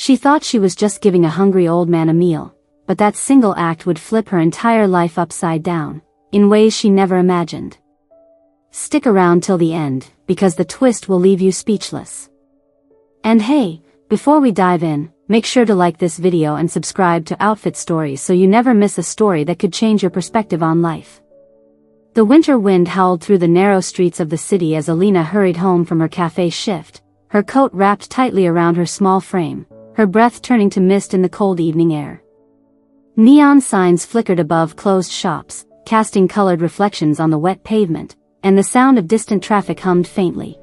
She thought she was just giving a hungry old man a meal, but that single act would flip her entire life upside down, in ways she never imagined. Stick around till the end, because the twist will leave you speechless. And hey, before we dive in, make sure to like this video and subscribe to Outfit Stories so you never miss a story that could change your perspective on life. The winter wind howled through the narrow streets of the city as Alina hurried home from her cafe shift, her coat wrapped tightly around her small frame, her breath turning to mist in the cold evening air. Neon signs flickered above closed shops, casting colored reflections on the wet pavement, and the sound of distant traffic hummed faintly.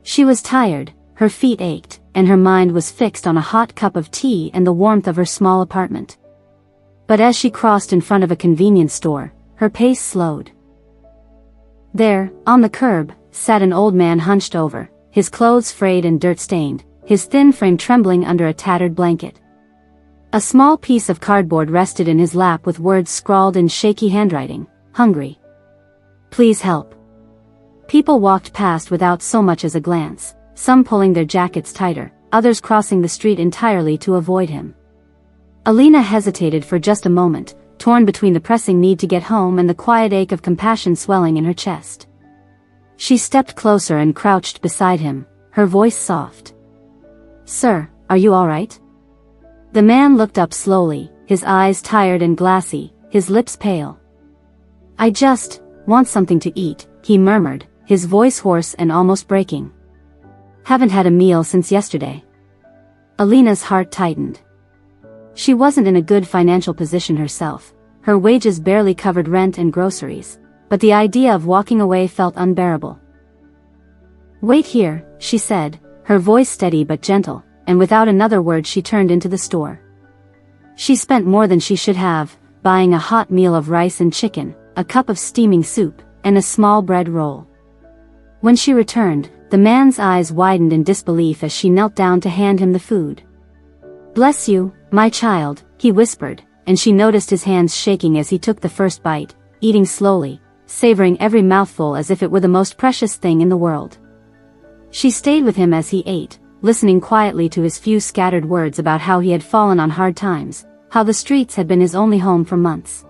She was tired, her feet ached, and her mind was fixed on a hot cup of tea and the warmth of her small apartment. But as she crossed in front of a convenience store, her pace slowed. There, on the curb, sat an old man hunched over, his clothes frayed and dirt-stained, his thin frame trembling under a tattered blanket. A small piece of cardboard rested in his lap with words scrawled in shaky handwriting, "Hungry. Please help." People walked past without so much as a glance, some pulling their jackets tighter, others crossing the street entirely to avoid him. Alina hesitated for just a moment, torn between the pressing need to get home and the quiet ache of compassion swelling in her chest. She stepped closer and crouched beside him, her voice soft. "Sir, are you all right?" The man looked up slowly, his eyes tired and glassy, his lips pale. "I just want something to eat," he murmured, his voice hoarse and almost breaking. "Haven't had a meal since yesterday." Alina's heart tightened. She wasn't in a good financial position herself, her wages barely covered rent and groceries, but the idea of walking away felt unbearable. "Wait here," she said, her voice steady but gentle, and without another word she turned into the store. She spent more than she should have, buying a hot meal of rice and chicken, a cup of steaming soup, and a small bread roll. When she returned, the man's eyes widened in disbelief as she knelt down to hand him the food. "Bless you, my child," he whispered, and she noticed his hands shaking as he took the first bite, eating slowly, savoring every mouthful as if it were the most precious thing in the world. She stayed with him as he ate, listening quietly to his few scattered words about how he had fallen on hard times, how the streets had been his only home for months.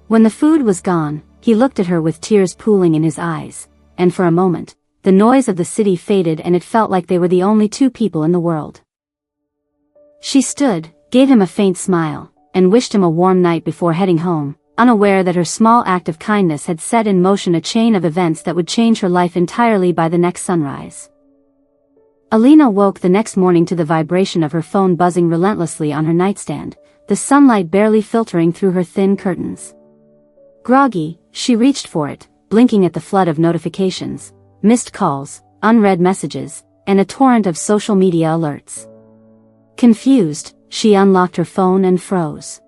When the food was gone, he looked at her with tears pooling in his eyes, and for a moment, the noise of the city faded and it felt like they were the only two people in the world. She stood, gave him a faint smile, and wished him a warm night before heading home, unaware that her small act of kindness had set in motion a chain of events that would change her life entirely by the next sunrise. Alina woke the next morning to the vibration of her phone buzzing relentlessly on her nightstand, the sunlight barely filtering through her thin curtains. Groggy, she reached for it, blinking at the flood of notifications, missed calls, unread messages, and a torrent of social media alerts. Confused, she unlocked her phone and froze.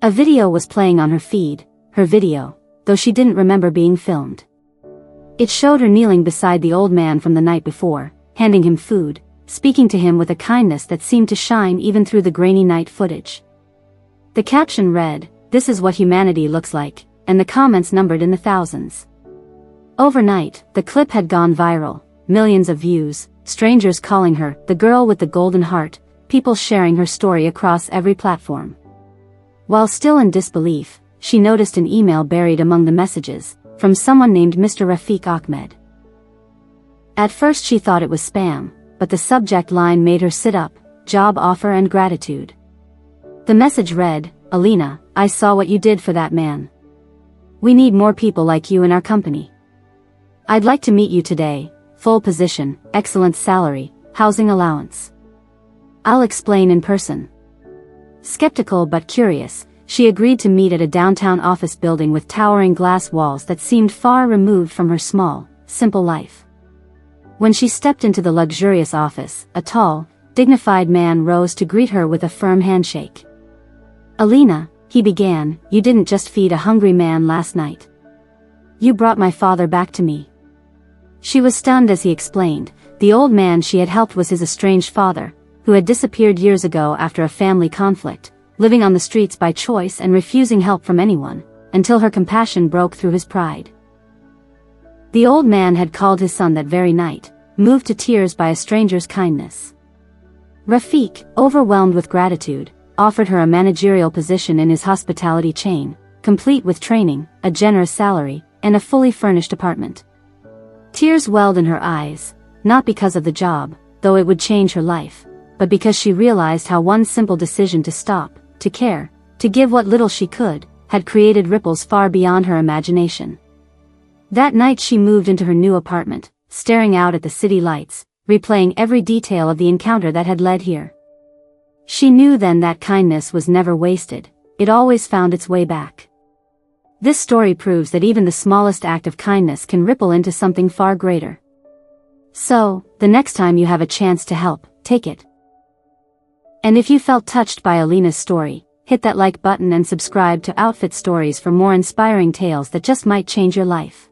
A video was playing on her feed, her video, though she didn't remember being filmed. It showed her kneeling beside the old man from the night before, handing him food, speaking to him with a kindness that seemed to shine even through the grainy night footage. The caption read, "This is what humanity looks like," and the comments numbered in the thousands. Overnight, the clip had gone viral, millions of views, strangers calling her the girl with the golden heart, people sharing her story across every platform. While still in disbelief, she noticed an email buried among the messages, from someone named Mr. Rafiq Ahmed. At first she thought it was spam, but the subject line made her sit up, "Job offer and gratitude." The message read, "Alina, I saw what you did for that man. We need more people like you in our company. I'd like to meet you today, full position, excellent salary, housing allowance. I'll explain in person." Skeptical but curious, she agreed to meet at a downtown office building with towering glass walls that seemed far removed from her small, simple life. When she stepped into the luxurious office, a tall, dignified man rose to greet her with a firm handshake. "Alina," he began, "you didn't just feed a hungry man last night. You brought my father back to me." She was stunned as he explained, the old man she had helped was his estranged father, who had disappeared years ago after a family conflict, living on the streets by choice and refusing help from anyone, until her compassion broke through his pride. The old man had called his son that very night, moved to tears by a stranger's kindness. Rafiq, overwhelmed with gratitude, offered her a managerial position in his hospitality chain, complete with training, a generous salary, and a fully furnished apartment. Tears welled in her eyes, not because of the job, though it would change her life, but because she realized how one simple decision to stop, to care, to give what little she could, had created ripples far beyond her imagination. That night she moved into her new apartment, staring out at the city lights, replaying every detail of the encounter that had led here. She knew then that kindness was never wasted, it always found its way back. This story proves that even the smallest act of kindness can ripple into something far greater. So, the next time you have a chance to help, take it. And if you felt touched by Alina's story, hit that like button and subscribe to Outfit Stories for more inspiring tales that just might change your life.